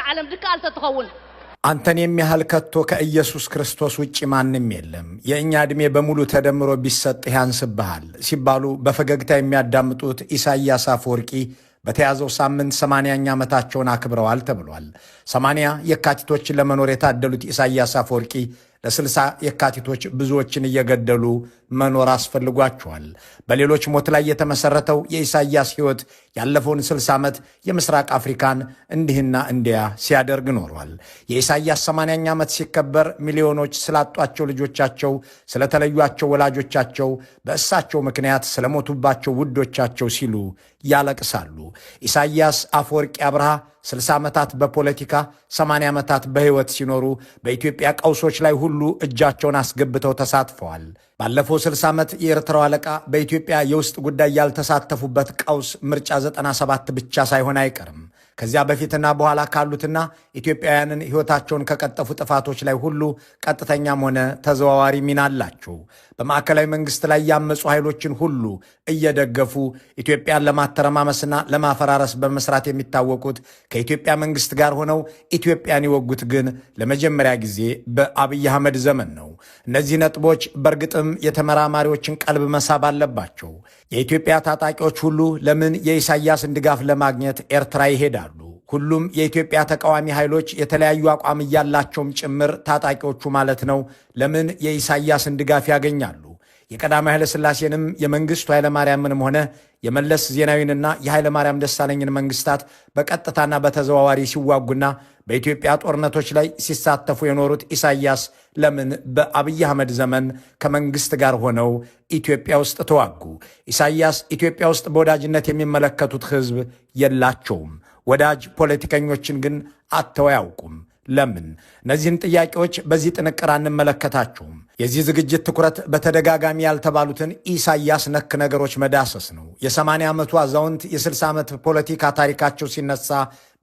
ዓለም ድካል ተትኸውን አንተን የሚያህል ከቶ ከኢየሱስ ክርስቶስ ውጪ ማንም የለም የእኛ ዕድሜ በሙሉ ተደምሮ ቢሰጥ ያንስብሃል ሲባሉ በፈገግታ የሚያዳምጡት ኢሳይያስ አፈወርቂ በተያዘው ሳምንት 80ኛ ዓመታቸውን አክብረዋል ተብሏል። 80 የካቲቶችን ለመኖር የታደሉት ኢሳይያስ አፈወርቂ ለ60 የካቲቶች ብዙዎችን እየገደሉ መኖር አስፈልጓቸዋል። በሌሎች ሞት ላይ የተመሰረተው የኢሳይያስ ሕይወት ያለፈውን 60 ዓመት የምስራቅ አፍሪካን እንዲህና እንዲያ ሲያደርግ ኖሯል። የኢሳይያስ 80ኛ ዓመት ሲከበር ሚሊዮኖች ስላጧቸው ልጆቻቸው፣ ስለተለዩአቸው ወላጆቻቸው፣ በእሳቸው ምክንያት ስለሞቱባቸው ውዶቻቸው ሲሉ ያለቅሳሉ። ኢሳይያስ አፈወርቂ አብርሃ 60 ዓመታት በፖለቲካ 80 ዓመታት በሕይወት ሲኖሩ በኢትዮጵያ ቀውሶች ላይ ሁሉ እጃቸውን አስገብተው ተሳትፈዋል። ባለፈው 60 ዓመት የኤርትራው አለቃ በኢትዮጵያ የውስጥ ጉዳይ ያልተሳተፉበት ቀውስ ምርጫ 97 ብቻ ሳይሆን አይቀርም። ከዚያ በፊትና በኋላ ካሉትና ኢትዮጵያውያንን ሕይወታቸውን ከቀጠፉ ጥፋቶች ላይ ሁሉ ቀጥተኛም ሆነ ተዘዋዋሪ ሚና አላቸው። በማዕከላዊ መንግሥት ላይ ያመፁ ኃይሎችን ሁሉ እየደገፉ ኢትዮጵያን ለማተረማመስና ለማፈራረስ በመስራት የሚታወቁት ከኢትዮጵያ መንግሥት ጋር ሆነው ኢትዮጵያን የወጉት ግን ለመጀመሪያ ጊዜ በአብይ አህመድ ዘመን ነው። እነዚህ ነጥቦች በእርግጥም የተመራማሪዎችን ቀልብ መሳብ አለባቸው። የኢትዮጵያ ታጣቂዎች ሁሉ ለምን የኢሳይያስን ድጋፍ ለማግኘት ኤርትራ ይሄዳሉ? ሁሉም የኢትዮጵያ ተቃዋሚ ኃይሎች የተለያዩ አቋም እያላቸውም ጭምር ታጣቂዎቹ ማለት ነው ለምን የኢሳይያስን ድጋፍ ያገኛሉ? የቀዳማዊ ኃይለ ሥላሴንም የመንግሥቱ ኃይለማርያምንም ሆነ የመለስ ዜናዊንና የኃይለ ማርያም ደሳለኝን መንግስታት በቀጥታና በተዘዋዋሪ ሲዋጉና በኢትዮጵያ ጦርነቶች ላይ ሲሳተፉ የኖሩት ኢሳይያስ ለምን በአብይ አህመድ ዘመን ከመንግስት ጋር ሆነው ኢትዮጵያ ውስጥ ተዋጉ? ኢሳይያስ ኢትዮጵያ ውስጥ በወዳጅነት የሚመለከቱት ህዝብ የላቸውም። ወዳጅ ፖለቲከኞችን ግን አጥተው አያውቁም። ለምን? እነዚህን ጥያቄዎች በዚህ ጥንቅር አንመለከታቸውም። የዚህ ዝግጅት ትኩረት በተደጋጋሚ ያልተባሉትን ኢሳይያስ ነክ ነገሮች መዳሰስ ነው። የ80 ዓመቱ አዛውንት የ60 ዓመት ፖለቲካ ታሪካቸው ሲነሳ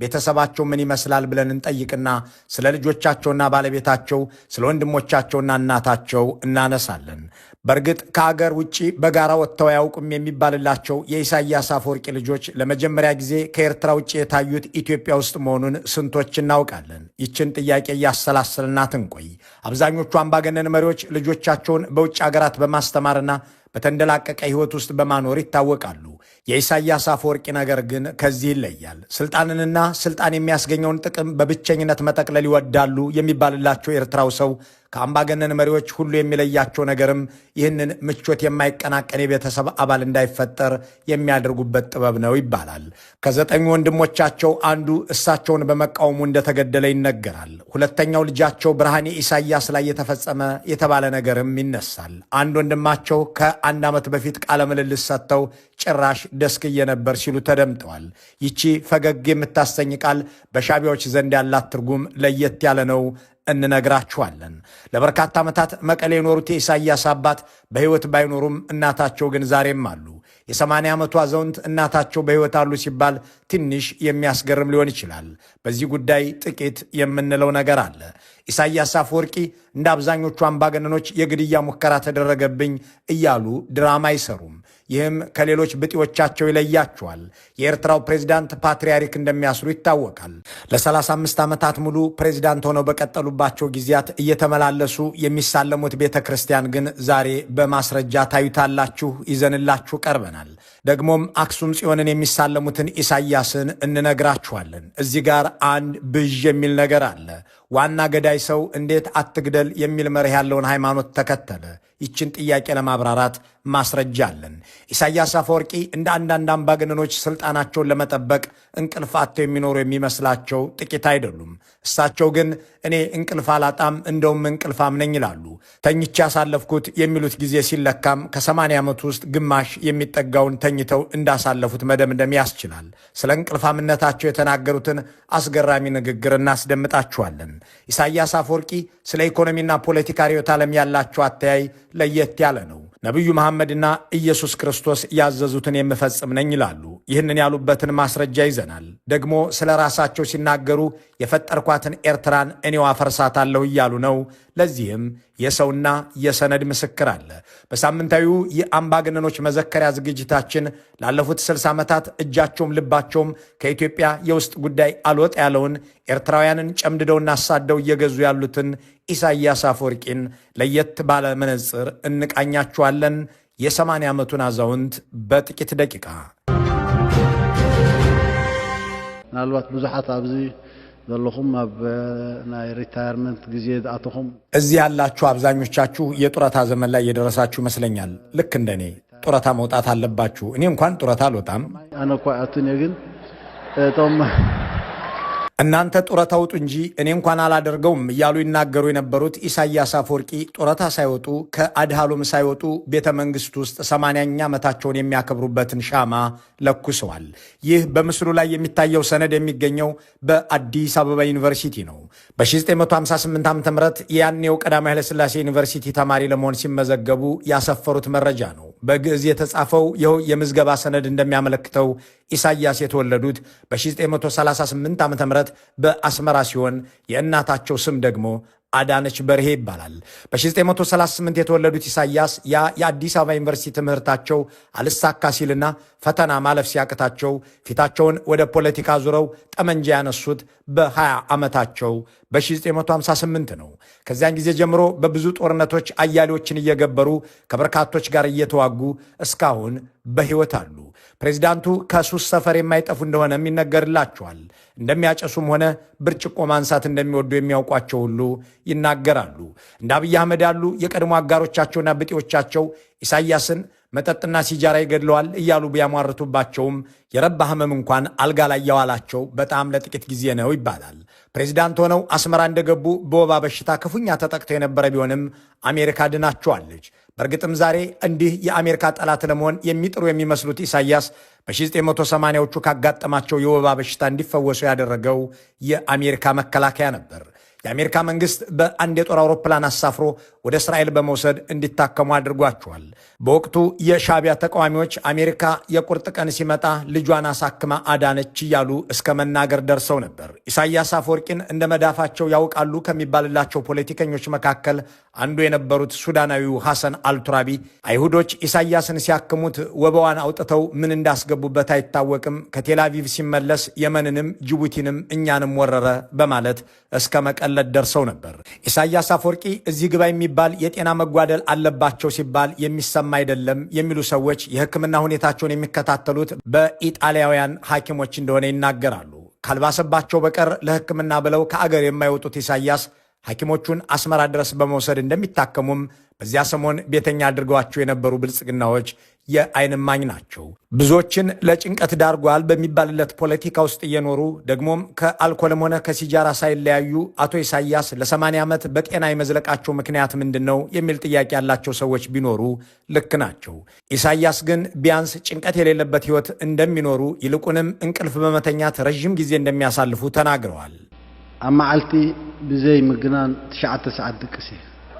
ቤተሰባቸው ምን ይመስላል ብለን እንጠይቅና ስለ ልጆቻቸውና ባለቤታቸው፣ ስለ ወንድሞቻቸውና እናታቸው እናነሳለን። በእርግጥ ከአገር ውጪ በጋራ ወጥተው አያውቁም የሚባልላቸው የኢሳይያስ አፈወርቂ ልጆች ለመጀመሪያ ጊዜ ከኤርትራ ውጪ የታዩት ኢትዮጵያ ውስጥ መሆኑን ስንቶች እናውቃለን? ይችን ጥያቄ እያሰላሰልናት እንቆይ። አብዛኞቹ አምባገነን መሪዎች ልጆቻቸውን በውጭ አገራት በማስተማርና በተንደላቀቀ ሕይወት ውስጥ በማኖር ይታወቃሉ። የኢሳይያስ አፈወርቂ ነገር ግን ከዚህ ይለያል። ስልጣንንና ስልጣን የሚያስገኘውን ጥቅም በብቸኝነት መጠቅለል ይወዳሉ የሚባልላቸው ኤርትራው ሰው ከአምባገነን መሪዎች ሁሉ የሚለያቸው ነገርም ይህንን ምቾት የማይቀናቀን የቤተሰብ አባል እንዳይፈጠር የሚያደርጉበት ጥበብ ነው ይባላል። ከ9 ወንድሞቻቸው አንዱ እሳቸውን በመቃወሙ እንደተገደለ ይነገራል። ሁለተኛው ልጃቸው ብርሃኔ ኢሳይያስ ላይ የተፈጸመ የተባለ ነገርም ይነሳል። አንድ ወንድማቸው ከ1 ዓመት በፊት ቃለ ምልልስ ሰጥተው ጭራሽ ደስክዬ ነበር ሲሉ ተደምጠዋል። ይቺ ፈገግ የምታሰኝ ቃል በሻቢያዎች ዘንድ ያላት ትርጉም ለየት ያለ ነው። እንነግራችኋለን። ለበርካታ ዓመታት መቀሌ የኖሩት የኢሳይያስ አባት በሕይወት ባይኖሩም እናታቸው ግን ዛሬም አሉ። የ80 ዓመቱ አዛውንት እናታቸው በሕይወት አሉ ሲባል ትንሽ የሚያስገርም ሊሆን ይችላል። በዚህ ጉዳይ ጥቂት የምንለው ነገር አለ። ኢሳይያስ አፈወርቂ እንደ አብዛኞቹ አምባገነኖች የግድያ ሙከራ ተደረገብኝ እያሉ ድራማ አይሰሩም። ይህም ከሌሎች ብጤዎቻቸው ይለያቸዋል። የኤርትራው ፕሬዝዳንት ፓትርያርክ እንደሚያስሩ ይታወቃል። ለ35 ዓመታት ሙሉ ፕሬዝዳንት ሆነው በቀጠሉባቸው ጊዜያት እየተመላለሱ የሚሳለሙት ቤተ ክርስቲያን ግን ዛሬ በማስረጃ ታዩታላችሁ፣ ይዘንላችሁ ቀርበናል። ደግሞም አክሱም ጽዮንን የሚሳለሙትን ኢሳይያስን እንነግራችኋለን። እዚህ ጋር አንድ ብዥ የሚል ነገር አለ። ዋና ገዳይ ሰው እንዴት አትግደል የሚል መርህ ያለውን ሃይማኖት ተከተለ? ይችን ጥያቄ ለማብራራት ማስረጃ አለን። ኢሳይያስ አፈወርቂ እንደ አንዳንድ አምባገነኖች ስልጣናቸውን ለመጠበቅ እንቅልፍ አጥተው የሚኖሩ የሚመስላቸው ጥቂት አይደሉም። እሳቸው ግን እኔ እንቅልፍ አላጣም እንደውም እንቅልፋም ነኝ ይላሉ። ተኝቼ ያሳለፍኩት የሚሉት ጊዜ ሲለካም ከ80 ዓመት ውስጥ ግማሽ የሚጠጋውን ተኝተው እንዳሳለፉት መደምደም ያስችላል። ስለ እንቅልፋምነታቸው የተናገሩትን አስገራሚ ንግግር እናስደምጣችኋለን። ኢሳይያስ አፈወርቂ ስለ ኢኮኖሚና ፖለቲካ ርዕዮተ ዓለም ያላቸው አተያይ ለየት ያለ ነው። ነብዩ መሐመድና ኢየሱስ ክርስቶስ ያዘዙትን የምፈጽም ነኝ ይላሉ። ይህንን ያሉበትን ማስረጃ ይዘናል። ደግሞ ስለ ራሳቸው ሲናገሩ የፈጠርኳትን ኤርትራን እኔው አፈርሳታለሁ እያሉ ነው። ለዚህም የሰውና የሰነድ ምስክር አለ። በሳምንታዊው የአምባገነኖች መዘከሪያ ዝግጅታችን ላለፉት 60 ዓመታት እጃቸውም ልባቸውም ከኢትዮጵያ የውስጥ ጉዳይ አልወጥ ያለውን ኤርትራውያንን ጨምድደውና አሳደው እየገዙ ያሉትን ኢሳያስ አፈወርቂን ለየት ባለ መነጽር እንቃኛቸዋለን። የ80 ዓመቱን አዛውንት በጥቂት ደቂቃ ምናልባት ብዙሓት ኣብዚ ዘለኹም ኣብ ናይ ሪታየርመንት ጊዜ ኣተኹም እዚህ ያላችሁ አብዛኞቻችሁ የጡረታ ዘመን ላይ የደረሳችሁ ይመስለኛል። ልክ እንደኔ ጡረታ መውጣት አለባችሁ። እኔ እንኳን ጡረታ አልወጣም። ኣነ እኳ ኣቱን ግን እቶም እናንተ ጡረታ ውጡ እንጂ እኔ እንኳን አላደርገውም እያሉ ይናገሩ የነበሩት ኢሳያስ አፈወርቂ ጡረታ ሳይወጡ ከአድሃሎም ሳይወጡ ቤተ መንግስት ውስጥ 80ኛ ዓመታቸውን የሚያከብሩበትን ሻማ ለኩሰዋል። ይህ በምስሉ ላይ የሚታየው ሰነድ የሚገኘው በአዲስ አበባ ዩኒቨርሲቲ ነው። በ1958 ዓ.ም ያኔው ቀዳማዊ ኃይለሥላሴ ዩኒቨርሲቲ ተማሪ ለመሆን ሲመዘገቡ ያሰፈሩት መረጃ ነው። በግዕዝ የተጻፈው ይኸው የምዝገባ ሰነድ እንደሚያመለክተው ኢሳያስ የተወለዱት በ1938 ዓ.ም በአስመራ ሲሆን የእናታቸው ስም ደግሞ አዳነች በርሄ ይባላል። በ1938 የተወለዱት ኢሳያስ የአዲስ አበባ ዩኒቨርሲቲ ትምህርታቸው አልሳካ ሲልና ፈተና ማለፍ ሲያቅታቸው ፊታቸውን ወደ ፖለቲካ ዙረው ጠመንጃ ያነሱት በ20 ዓመታቸው በ1958 ነው። ከዚያን ጊዜ ጀምሮ በብዙ ጦርነቶች አያሌዎችን እየገበሩ ከበርካቶች ጋር እየተዋጉ እስካሁን በሕይወት አሉ። ፕሬዚዳንቱ ከሱስ ሰፈር የማይጠፉ እንደሆነም ይነገርላቸዋል። እንደሚያጨሱም ሆነ ብርጭቆ ማንሳት እንደሚወዱ የሚያውቋቸው ሁሉ ይናገራሉ። እንደ አብይ አህመድ ያሉ የቀድሞ አጋሮቻቸውና ብጤዎቻቸው ኢሳያስን መጠጥና ሲጃራ ይገድለዋል እያሉ ቢያሟርቱባቸውም የረባ ህመም እንኳን አልጋ ላይ ያዋላቸው በጣም ለጥቂት ጊዜ ነው ይባላል። ፕሬዚዳንት ሆነው አስመራ እንደገቡ በወባ በሽታ ክፉኛ ተጠቅተው የነበረ ቢሆንም አሜሪካ ድናቸዋለች። በእርግጥም ዛሬ እንዲህ የአሜሪካ ጠላት ለመሆን የሚጥሩ የሚመስሉት ኢሳያስ በ1980ዎቹ ካጋጠማቸው የወባ በሽታ እንዲፈወሱ ያደረገው የአሜሪካ መከላከያ ነበር። የአሜሪካ መንግስት በአንድ የጦር አውሮፕላን አሳፍሮ ወደ እስራኤል በመውሰድ እንዲታከሙ አድርጓቸዋል። በወቅቱ የሻዕቢያ ተቃዋሚዎች አሜሪካ የቁርጥ ቀን ሲመጣ ልጇን አሳክማ አዳነች እያሉ እስከ መናገር ደርሰው ነበር። ኢሳያስ አፈወርቂን እንደ መዳፋቸው ያውቃሉ ከሚባልላቸው ፖለቲከኞች መካከል አንዱ የነበሩት ሱዳናዊው ሐሰን አልቱራቢ አይሁዶች ኢሳያስን ሲያክሙት ወባዋን አውጥተው ምን እንዳስገቡበት አይታወቅም፣ ከቴልአቪቭ ሲመለስ የመንንም ጅቡቲንም እኛንም ወረረ በማለት እስከ መቀለድ ደርሰው ነበር። ኢሳያስ አፈወርቂ እዚህ ግባ የሚባል የጤና መጓደል አለባቸው ሲባል የሚሰማ አይደለም የሚሉ ሰዎች የሕክምና ሁኔታቸውን የሚከታተሉት በኢጣሊያውያን ሐኪሞች እንደሆነ ይናገራሉ። ካልባሰባቸው በቀር ለሕክምና ብለው ከአገር የማይወጡት ኢሳያስ ሐኪሞቹን አስመራ ድረስ በመውሰድ እንደሚታከሙም በዚያ ሰሞን ቤተኛ አድርገዋቸው የነበሩ ብልጽግናዎች የዓይን እማኝ ናቸው። ብዙዎችን ለጭንቀት ዳርጓል በሚባልለት ፖለቲካ ውስጥ እየኖሩ ደግሞም ከአልኮልም ሆነ ከሲጃራ ሳይለያዩ አቶ ኢሳያስ ለ80 ዓመት በጤና የመዝለቃቸው ምክንያት ምንድን ነው የሚል ጥያቄ ያላቸው ሰዎች ቢኖሩ ልክ ናቸው። ኢሳያስ ግን ቢያንስ ጭንቀት የሌለበት ሕይወት እንደሚኖሩ ይልቁንም እንቅልፍ በመተኛት ረዥም ጊዜ እንደሚያሳልፉ ተናግረዋል። ኣብ መዓልቲ ብዘይ ምግናን 9 ሰዓት ድቅሴ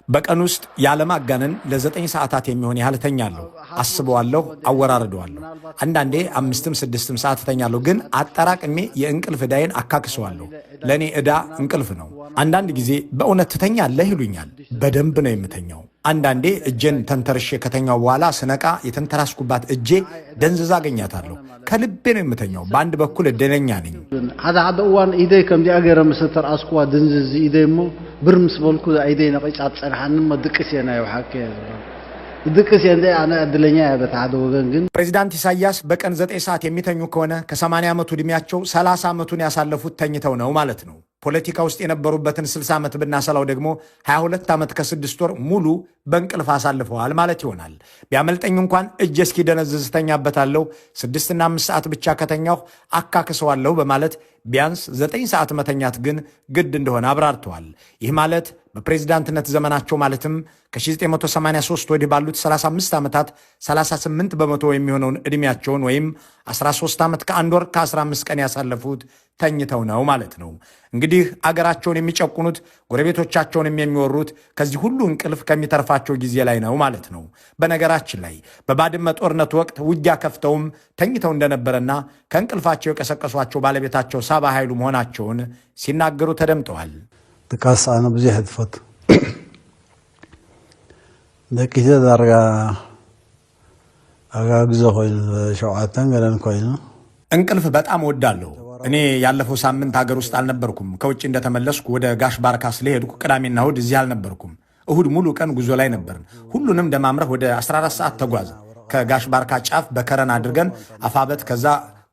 በቀን ውስጥ ያለማጋነን ለ9 ሰዓታት የሚሆን ያህል ተኛለሁ። አስበዋለሁ፣ አወራርደዋለሁ። አንዳንዴ 5-6 ሰዓት ተኛለሁ። ግን አጠራቅሜ የእንቅልፍ ዕዳዬን አካክሰዋለሁ። ለእኔ ዕዳ እንቅልፍ ነው። አንዳንድ ጊዜ በእውነት ትተኛለህ ይሉኛል። በደንብ ነው የምተኛው። አንዳንዴ እጄን ተንተርሼ ከተኛው በኋላ ስነቃ የተንተራስኩባት እጄ ደንዝዛ አገኛታለሁ። ከልቤ ነው የምተኛው። በአንድ በኩል እድለኛ ነኝ። ሓደ እዋን ኢደይ ከምዚኣ ገይረ ምስ ተራእስኩዋ ድንዝዝ ኢደይ እሞ ብር ምስ በልኩ ኢደይ ነቂጫት ፀንሓኒ እሞ ድቅስ እየ ናይ ውሓከ ድቅስ እየ እንደ ኣነ እድለኛ እየ በታ ሓደ ወገን። ግን ፕሬዚዳንት ኢሳያስ በቀን 9 ሰዓት የሚተኙ ከሆነ ከ80 ዓመቱ ዕድሜያቸው 30 ዓመቱን ያሳለፉት ተኝተው ነው ማለት ነው። ፖለቲካ ውስጥ የነበሩበትን 60 ዓመት ብናሰላው ደግሞ 22 ዓመት ከ6 ወር ሙሉ በእንቅልፍ አሳልፈዋል ማለት ይሆናል። ቢያመልጠኝ እንኳን እጄ እስኪደነዝዝ ተኛበታለሁ፣ 6 እና 5 ሰዓት ብቻ ከተኛሁ አካክሰዋለሁ በማለት ቢያንስ 9 ሰዓት መተኛት ግን ግድ እንደሆነ አብራርተዋል። ይህ ማለት በፕሬዝዳንትነት ዘመናቸው ማለትም ከ1983 ወዲህ ባሉት 35 ዓመታት 38 በመቶ የሚሆነውን ዕድሜያቸውን ወይም 13 ዓመት ከ1 ወር ከ15 ቀን ያሳለፉት ተኝተው ነው ማለት ነው። እንግዲህ አገራቸውን የሚጨቁኑት ጎረቤቶቻቸውንም የሚወሩት ከዚህ ሁሉ እንቅልፍ ከሚተርፋቸው ጊዜ ላይ ነው ማለት ነው። በነገራችን ላይ በባድመ ጦርነት ወቅት ውጊያ ከፍተውም ተኝተው እንደነበረና ከእንቅልፋቸው የቀሰቀሷቸው ባለቤታቸው ሳባ ኃይሉ መሆናቸውን ሲናገሩ ተደምጠዋል። تكاس أنا بزيد فت لكن إذا أرجع جزء شوعتان قالن كوينه እንቅልፍ በጣም ወዳለሁ። እኔ ያለፈው ሳምንት ሀገር ውስጥ አልነበርኩም። ከውጭ እንደተመለስኩ ወደ ጋሽ ባርካ ስለሄድኩ ቅዳሜና እሁድ እዚህ አልነበርኩም። እሁድ ሙሉ ቀን ጉዞ ላይ ነበርን። ሁሉንም ደማምረህ ወደ 14 ሰዓት ተጓዘ። ከጋሽ ባርካ ጫፍ በከረን አድርገን አፋበት ከዛ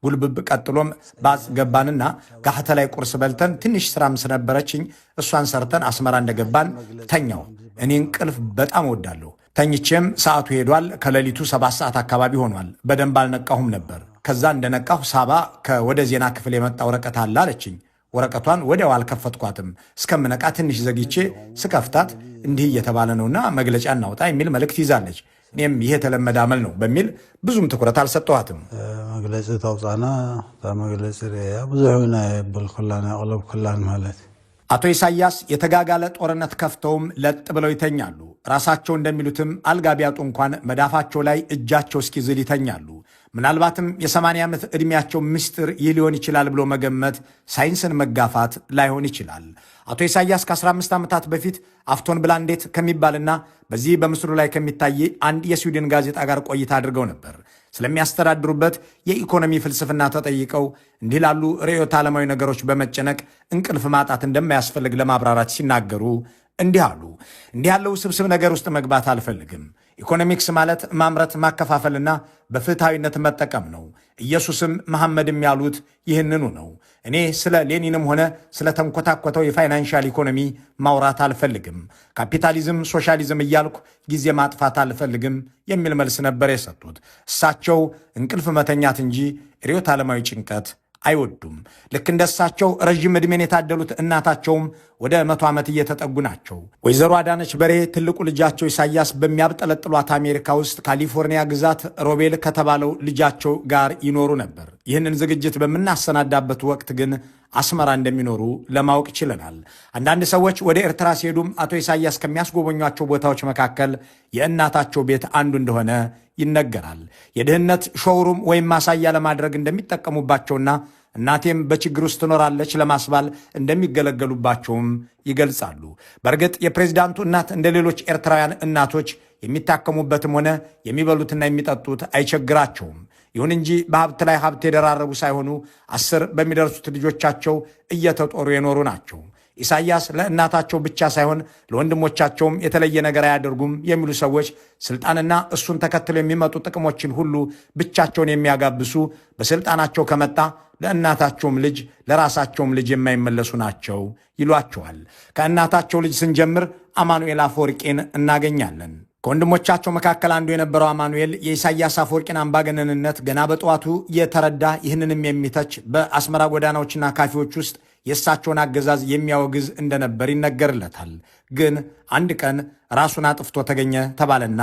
ጉልብብ ቀጥሎም ባጽ ገባንና ጋህተ ላይ ቁርስ በልተን ትንሽ ስራም ስለነበረችኝ እሷን ሰርተን አስመራ እንደገባን ተኛው። እኔ እንቅልፍ በጣም ወዳለሁ። ተኝቼም ሰዓቱ ሄዷል። ከሌሊቱ 7 ሰዓት አካባቢ ሆኗል። በደንብ አልነቃሁም ነበር። ከዛ እንደነቃሁ ሳባ ከወደ ዜና ክፍል የመጣ ወረቀት አለ አለችኝ። ወረቀቷን ወዲያው አልከፈትኳትም። እስከምነቃ ትንሽ ዘግቼ ስከፍታት እንዲህ እየተባለ ነውና መግለጫ እናውጣ የሚል መልእክት ይዛለች። እኔም ይሄ የተለመደ አመል ነው በሚል ብዙም ትኩረት አልሰጠኋትም። መግለጫ ታውጣና መግለጫ ያ ብዙውና በልኩላና አቅለብ ኩላን ማለት አቶ ኢሳያስ የተጋጋለ ጦርነት ከፍተውም ለጥ ብለው ይተኛሉ። ራሳቸው እንደሚሉትም አልጋ ቢያጡ እንኳን መዳፋቸው ላይ እጃቸው እስኪዝል ይተኛሉ። ምናልባትም የ80 ዓመት ዕድሜያቸው ምስጢር ይህ ሊሆን ይችላል ብሎ መገመት ሳይንስን መጋፋት ላይሆን ይችላል። አቶ ኢሳያስ ከ15 ዓመታት በፊት አፍቶን ብላንዴት ከሚባልና በዚህ በምስሉ ላይ ከሚታይ አንድ የስዊድን ጋዜጣ ጋር ቆይታ አድርገው ነበር። ስለሚያስተዳድሩበት የኢኮኖሚ ፍልስፍና ተጠይቀው እንዲህ ላሉ ርዕዮተ ዓለማዊ ነገሮች በመጨነቅ እንቅልፍ ማጣት እንደማያስፈልግ ለማብራራት ሲናገሩ እንዲህ አሉ። እንዲህ ያለው ስብስብ ነገር ውስጥ መግባት አልፈልግም። ኢኮኖሚክስ ማለት ማምረት ማከፋፈልና በፍትሃዊነት መጠቀም ነው። ኢየሱስም መሐመድም ያሉት ይህንኑ ነው። እኔ ስለ ሌኒንም ሆነ ስለ ተንኮታኮተው የፋይናንሻል ኢኮኖሚ ማውራት አልፈልግም። ካፒታሊዝም፣ ሶሻሊዝም እያልኩ ጊዜ ማጥፋት አልፈልግም የሚል መልስ ነበር የሰጡት። እሳቸው እንቅልፍ መተኛት እንጂ ርዕዮተ ዓለማዊ ጭንቀት አይወዱም። ልክ እንደሳቸው ረዥም ዕድሜን የታደሉት እናታቸውም ወደ 100 ዓመት እየተጠጉ ናቸው። ወይዘሮ አዳነች በርሄ ትልቁ ልጃቸው ኢሳያስ በሚያብጠለጥሏት አሜሪካ ውስጥ ካሊፎርኒያ ግዛት ሮቤል ከተባለው ልጃቸው ጋር ይኖሩ ነበር። ይህንን ዝግጅት በምናሰናዳበት ወቅት ግን አስመራ እንደሚኖሩ ለማወቅ ችለናል። አንዳንድ ሰዎች ወደ ኤርትራ ሲሄዱም አቶ ኢሳያስ ከሚያስጎበኟቸው ቦታዎች መካከል የእናታቸው ቤት አንዱ እንደሆነ ይነገራል። የድህነት ሾውሩም ወይም ማሳያ ለማድረግ እንደሚጠቀሙባቸውና እናቴም በችግር ውስጥ ትኖራለች ለማስባል እንደሚገለገሉባቸውም ይገልጻሉ። በእርግጥ የፕሬዝዳንቱ እናት እንደ ሌሎች ኤርትራውያን እናቶች የሚታከሙበትም ሆነ የሚበሉትና የሚጠጡት አይቸግራቸውም። ይሁን እንጂ በሀብት ላይ ሀብት የደራረቡ ሳይሆኑ 10 በሚደርሱት ልጆቻቸው እየተጦሩ የኖሩ ናቸው። ኢሳያስ ለእናታቸው ብቻ ሳይሆን ለወንድሞቻቸውም የተለየ ነገር አያደርጉም የሚሉ ሰዎች ስልጣንና እሱን ተከትለው የሚመጡ ጥቅሞችን ሁሉ ብቻቸውን የሚያጋብሱ፣ በስልጣናቸው ከመጣ ለእናታቸውም ልጅ ለራሳቸውም ልጅ የማይመለሱ ናቸው ይሏቸዋል። ከእናታቸው ልጅ ስንጀምር አማኑኤል አፈወርቂን እናገኛለን። ከወንድሞቻቸው መካከል አንዱ የነበረው አማኑኤል የኢሳያስ አፈወርቂን አምባገነንነት ገና በጠዋቱ የተረዳ፣ ይህንንም የሚተች በአስመራ ጎዳናዎችና ካፌዎች ውስጥ የእሳቸውን አገዛዝ የሚያወግዝ እንደነበር ይነገርለታል። ግን አንድ ቀን ራሱን አጥፍቶ ተገኘ ተባለና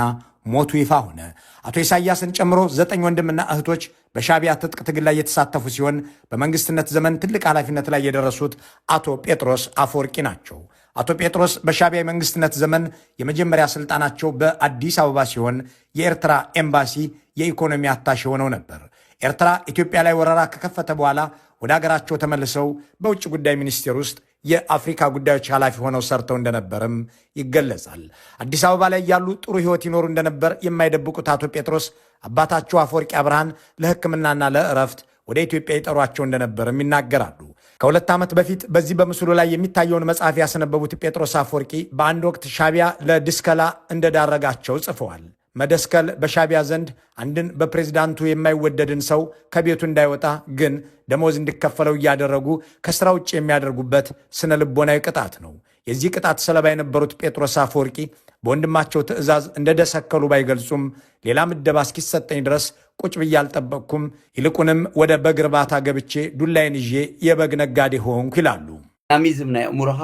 ሞቱ ይፋ ሆነ። አቶ ኢሳያስን ጨምሮ 9 ወንድምና እህቶች በሻዕቢያ ትጥቅ ትግል ላይ የተሳተፉ ሲሆን በመንግስትነት ዘመን ትልቅ ኃላፊነት ላይ የደረሱት አቶ ጴጥሮስ አፈወርቂ ናቸው። አቶ ጴጥሮስ በሻዕቢያ የመንግስትነት ዘመን የመጀመሪያ ስልጣናቸው በአዲስ አበባ ሲሆን የኤርትራ ኤምባሲ የኢኮኖሚ አታሼ ሆነው ነበር። ኤርትራ ኢትዮጵያ ላይ ወረራ ከከፈተ በኋላ ወደ አገራቸው ተመልሰው በውጭ ጉዳይ ሚኒስቴር ውስጥ የአፍሪካ ጉዳዮች ኃላፊ ሆነው ሰርተው እንደነበርም ይገለጻል። አዲስ አበባ ላይ ያሉ ጥሩ ሕይወት ይኖሩ እንደነበር የማይደብቁት አቶ ጴጥሮስ አባታቸው አፈወርቂ አብርሃን ለሕክምናና ለእረፍት ወደ ኢትዮጵያ ይጠሯቸው እንደነበርም ይናገራሉ። ከ2 ዓመት በፊት በዚህ በምስሉ ላይ የሚታየውን መጽሐፍ ያስነበቡት ጴጥሮስ አፈወርቂ በአንድ ወቅት ሻዕቢያ ለድስከላ እንደዳረጋቸው ጽፈዋል። መደስከል በሻዕቢያ ዘንድ አንድን በፕሬዝዳንቱ የማይወደድን ሰው ከቤቱ እንዳይወጣ ግን ደሞዝ እንዲከፈለው እያደረጉ ከስራ ውጭ የሚያደርጉበት ስነ ልቦናዊ ቅጣት ነው። የዚህ ቅጣት ሰለባ የነበሩት ጴጥሮስ አፈወርቂ በወንድማቸው ትእዛዝ እንደደሰከሉ ባይገልጹም ሌላ ምደባ እስኪሰጠኝ ድረስ ቁጭ ብዬ አልጠበቅኩም፣ ይልቁንም ወደ በግ እርባታ ገብቼ ዱላይን ይዤ የበግ ነጋዴ ሆንኩ ይላሉ። ናሚዝም ናይ እሙርኻ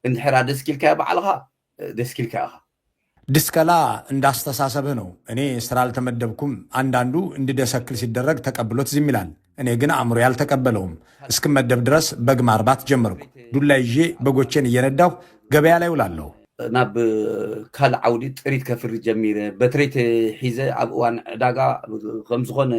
እንድሕራ ደስኪልካ ባዕልኻ ደስኪልካ ኢኻ ድስከላ እንዳስተሳሰብህ ነው። እኔ ስራ አልተመደብኩም። አንዳንዱ እንድደሰክል ሲደረግ ተቀብሎት ዝም ይላል። እኔ ግን አእምሮ ያልተቀበለውም። እስክመደብ ድረስ በግ ማርባት ጀመርኩ። ዱላ ይዤ በጎቼን እየነዳሁ ገበያ ላይ ውላለሁ። ናብ ካል ዓውዲ ጥሪት ከፍሪ ጀሚረ በትሬት ሒዘ ኣብ እዋን ዕዳጋ ከም ዝኾነ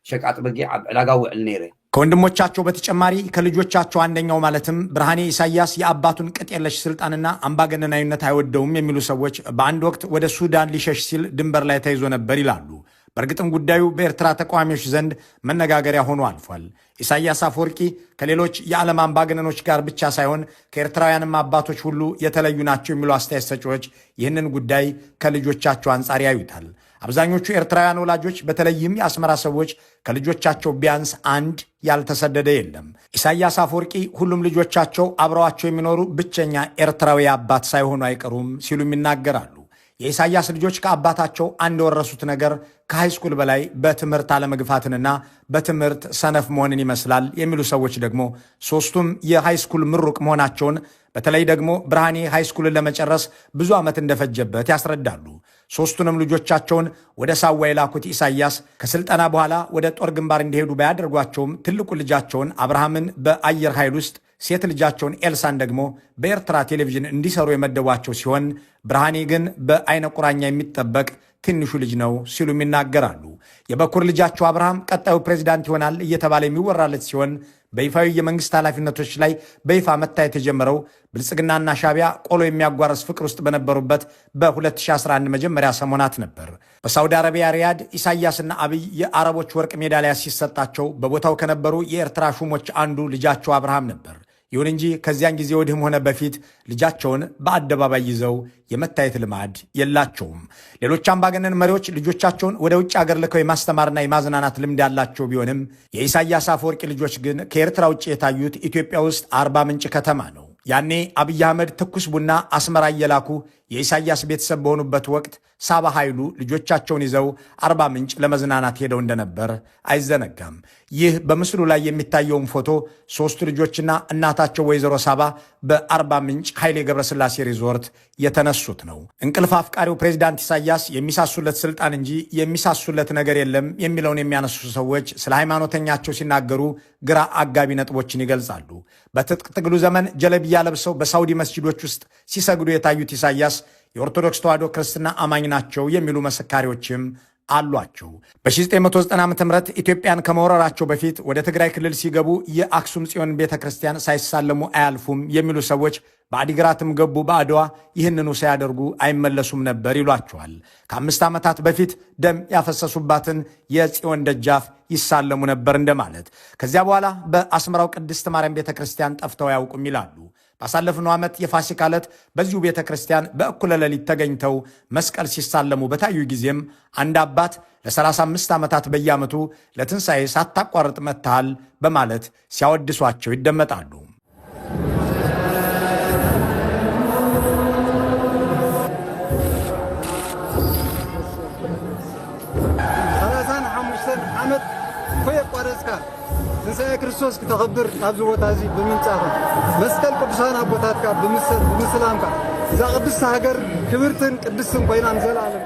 ሸቃጥ በጊ ኣብ ዕዳጋ ውዕል ነይረ። ከወንድሞቻቸው በተጨማሪ ከልጆቻቸው አንደኛው ማለትም ብርሃኔ ኢሳያስ የአባቱን ቅጥ የለሽ ስልጣንና አምባገነናዊነት አይወደውም የሚሉ ሰዎች በአንድ ወቅት ወደ ሱዳን ሊሸሽ ሲል ድንበር ላይ ተይዞ ነበር ይላሉ። በእርግጥም ጉዳዩ በኤርትራ ተቃዋሚዎች ዘንድ መነጋገሪያ ሆኖ አልፏል። ኢሳያስ አፈወርቂ ከሌሎች የዓለም አምባገነኖች ጋር ብቻ ሳይሆን ከኤርትራውያንም አባቶች ሁሉ የተለዩ ናቸው የሚሉ አስተያየት ሰጪዎች ይህንን ጉዳይ ከልጆቻቸው አንጻር ያዩታል። አብዛኞቹ ኤርትራውያን ወላጆች በተለይም የአስመራ ሰዎች ከልጆቻቸው ቢያንስ አንድ ያልተሰደደ የለም። ኢሳያስ አፈወርቂ ሁሉም ልጆቻቸው አብረዋቸው የሚኖሩ ብቸኛ ኤርትራዊ አባት ሳይሆኑ አይቀሩም ሲሉም ይናገራሉ። የኢሳያስ ልጆች ከአባታቸው አንድ የወረሱት ነገር ከሃይስኩል በላይ በትምህርት አለመግፋትንና በትምህርት ሰነፍ መሆንን ይመስላል የሚሉ ሰዎች ደግሞ ሶስቱም የሃይስኩል ምሩቅ መሆናቸውን በተለይ ደግሞ ብርሃኔ ሃይስኩልን ለመጨረስ ብዙ ዓመት እንደፈጀበት ያስረዳሉ። ሶስቱንም ልጆቻቸውን ወደ ሳዋ የላኩት ኢሳያስ ከስልጠና በኋላ ወደ ጦር ግንባር እንዲሄዱ ባያደርጓቸውም ትልቁ ልጃቸውን አብርሃምን በአየር ኃይል ውስጥ ሴት ልጃቸውን ኤልሳን ደግሞ በኤርትራ ቴሌቪዥን እንዲሰሩ የመደቧቸው ሲሆን ብርሃኔ ግን በአይነ ቁራኛ የሚጠበቅ ትንሹ ልጅ ነው ሲሉም ይናገራሉ። የበኩር ልጃቸው አብርሃም ቀጣዩ ፕሬዚዳንት ይሆናል እየተባለ የሚወራለት ሲሆን በይፋዊ የመንግስት ኃላፊነቶች ላይ በይፋ መታየት የጀመረው ብልጽግናና ሻቢያ ቆሎ የሚያጓረስ ፍቅር ውስጥ በነበሩበት በ2011 መጀመሪያ ሰሞናት ነበር። በሳውዲ አረቢያ ሪያድ ኢሳያስና አብይ የአረቦች ወርቅ ሜዳሊያ ሲሰጣቸው በቦታው ከነበሩ የኤርትራ ሹሞች አንዱ ልጃቸው አብርሃም ነበር። ይሁን እንጂ ከዚያን ጊዜ ወዲህም ሆነ በፊት ልጃቸውን በአደባባይ ይዘው የመታየት ልማድ የላቸውም። ሌሎች አምባገነን መሪዎች ልጆቻቸውን ወደ ውጭ አገር ልከው የማስተማርና የማዝናናት ልምድ ያላቸው ቢሆንም የኢሳያስ አፈወርቂ ልጆች ግን ከኤርትራ ውጭ የታዩት ኢትዮጵያ ውስጥ አርባ ምንጭ ከተማ ነው። ያኔ አብይ አህመድ ትኩስ ቡና አስመራ እየላኩ የኢሳያስ ቤተሰብ በሆኑበት ወቅት ሳባ ኃይሉ ልጆቻቸውን ይዘው አርባ ምንጭ ለመዝናናት ሄደው እንደነበር አይዘነጋም። ይህ በምስሉ ላይ የሚታየውን ፎቶ ሶስቱ ልጆችና እናታቸው ወይዘሮ ሳባ በአርባ ምንጭ ኃይሌ ገብረስላሴ ሪዞርት የተነሱት ነው። እንቅልፍ አፍቃሪው ፕሬዚዳንት ኢሳያስ የሚሳሱለት ስልጣን እንጂ የሚሳሱለት ነገር የለም የሚለውን የሚያነሱ ሰዎች ስለ ሃይማኖተኛቸው ሲናገሩ ግራ አጋቢ ነጥቦችን ይገልጻሉ። በትጥቅ ትግሉ ዘመን ጀለቢያ ለብሰው በሳውዲ መስጂዶች ውስጥ ሲሰግዱ የታዩት ኢሳያስ የኦርቶዶክስ ተዋሕዶ ክርስትና አማኝ ናቸው የሚሉ መሰካሪዎችም አሏቸው። በ1990 ዓ.ም ኢትዮጵያን ከመወረራቸው በፊት ወደ ትግራይ ክልል ሲገቡ የአክሱም ጽዮን ቤተ ክርስቲያን ሳይሳለሙ አያልፉም የሚሉ ሰዎች በአዲግራትም ገቡ በአድዋ ይህንኑ ሳያደርጉ አይመለሱም ነበር ይሏቸዋል። ከ5 ዓመታት በፊት ደም ያፈሰሱባትን የጽዮን ደጃፍ ይሳለሙ ነበር እንደማለት። ከዚያ በኋላ በአስመራው ቅድስት ማርያም ቤተ ክርስቲያን ጠፍተው አያውቁም ይላሉ። ባሳለፍነው ዓመት የፋሲካ ዕለት በዚሁ ቤተ ክርስቲያን በእኩለ ሌሊት ተገኝተው መስቀል ሲሳለሙ በታዩ ጊዜም አንድ አባት ለ35 ዓመታት በየዓመቱ ለትንሣኤ ሳታቋርጥ መጥተሃል በማለት ሲያወድሷቸው ይደመጣሉ። ትንሣኤ ክርስቶስ ክተኸብር ኣብዚ ቦታ እዚ ብምንጻኻ መስቀል ቅዱሳን ኣቦታትካ ብምስላምካ እዛ ቅድስቲ ሃገር ክብርትን ቅድስትን ኮይናን ዘላለም።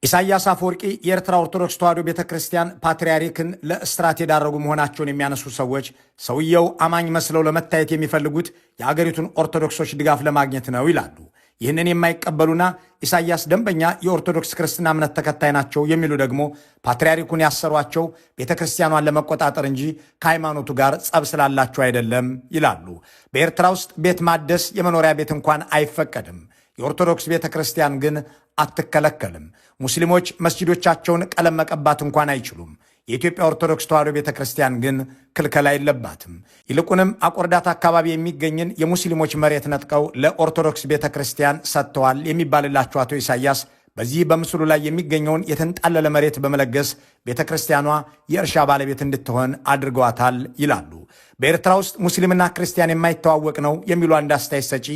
ኢሳያስ አፈወርቂ የኤርትራ ኦርቶዶክስ ተዋሕዶ ቤተ ክርስቲያን ፓትርያርክን ለእስራት የዳረጉ መሆናቸውን የሚያነሱ ሰዎች ሰውየው አማኝ መስለው ለመታየት የሚፈልጉት የአገሪቱን ኦርቶዶክሶች ድጋፍ ለማግኘት ነው ይላሉ። ይህንን የማይቀበሉና ኢሳያስ ደንበኛ የኦርቶዶክስ ክርስትና እምነት ተከታይ ናቸው የሚሉ ደግሞ ፓትርያርኩን ያሰሯቸው ቤተ ክርስቲያኗን ለመቆጣጠር እንጂ ከሃይማኖቱ ጋር ጸብ ስላላቸው አይደለም ይላሉ። በኤርትራ ውስጥ ቤት ማደስ የመኖሪያ ቤት እንኳን አይፈቀድም። የኦርቶዶክስ ቤተ ክርስቲያን ግን አትከለከልም። ሙስሊሞች መስጂዶቻቸውን ቀለም መቀባት እንኳን አይችሉም። የኢትዮጵያ ኦርቶዶክስ ተዋሕዶ ቤተ ክርስቲያን ግን ክልከላ የለባትም። ይልቁንም አቆርዳት አካባቢ የሚገኝን የሙስሊሞች መሬት ነጥቀው ለኦርቶዶክስ ቤተ ክርስቲያን ሰጥተዋል የሚባልላቸው አቶ ኢሳያስ በዚህ በምስሉ ላይ የሚገኘውን የተንጣለለ መሬት በመለገስ ቤተ ክርስቲያኗ የእርሻ ባለቤት እንድትሆን አድርገዋታል ይላሉ። በኤርትራ ውስጥ ሙስሊምና ክርስቲያን የማይተዋወቅ ነው የሚሉ አንድ አስተያየት ሰጪ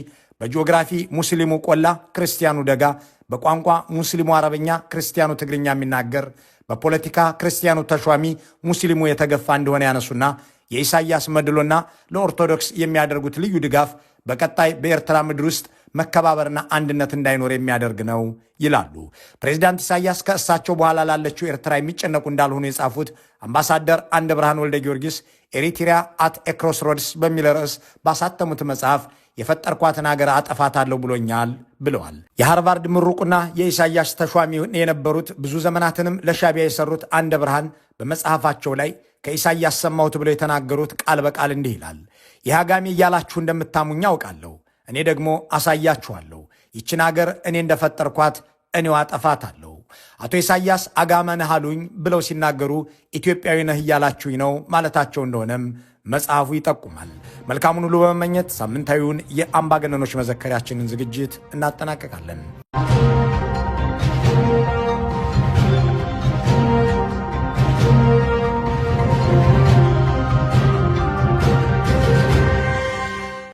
በጂኦግራፊ ሙስሊሙ ቆላ፣ ክርስቲያኑ ደጋ፣ በቋንቋ ሙስሊሙ አረበኛ፣ ክርስቲያኑ ትግርኛ የሚናገር፣ በፖለቲካ ክርስቲያኑ ተሿሚ፣ ሙስሊሙ የተገፋ እንደሆነ ያነሱና የኢሳያስ መድሎና ለኦርቶዶክስ የሚያደርጉት ልዩ ድጋፍ በቀጣይ በኤርትራ ምድር ውስጥ መከባበርና አንድነት እንዳይኖር የሚያደርግ ነው ይላሉ። ፕሬዚዳንት ኢሳያስ ከእሳቸው በኋላ ላለችው ኤርትራ የሚጨነቁ እንዳልሆኑ የጻፉት አምባሳደር አንደ ብርሃን ወልደ ጊዮርጊስ ኤሪትሪያ አት ኤ ክሮስሮድስ በሚል ርዕስ ባሳተሙት መጽሐፍ የፈጠርኳትን ሀገር አጠፋታለሁ ብሎኛል ብለዋል። የሃርቫርድ ምሩቁና የኢሳያስ ተሿሚ የነበሩት ብዙ ዘመናትንም ለሻቢያ የሰሩት አንደ ብርሃን በመጽሐፋቸው ላይ ከኢሳያስ ሰማሁት ብለው የተናገሩት ቃል በቃል እንዲህ ይላል። የሃጋሚ እያላችሁ እንደምታሙኝ አውቃለሁ። እኔ ደግሞ አሳያችኋለሁ። ይችን ሀገር እኔ እንደፈጠርኳት እኔው አጠፋታለሁ። አቶ ኢሳያስ አጋመ ነህ አሉኝ ብለው ሲናገሩ ኢትዮጵያዊ ነህ እያላችሁኝ ነው ማለታቸው እንደሆነም መጽሐፉ ይጠቁማል። መልካሙን ሁሉ በመመኘት ሳምንታዊውን የአምባገነኖች መዘከሪያችንን ዝግጅት እናጠናቀቃለን።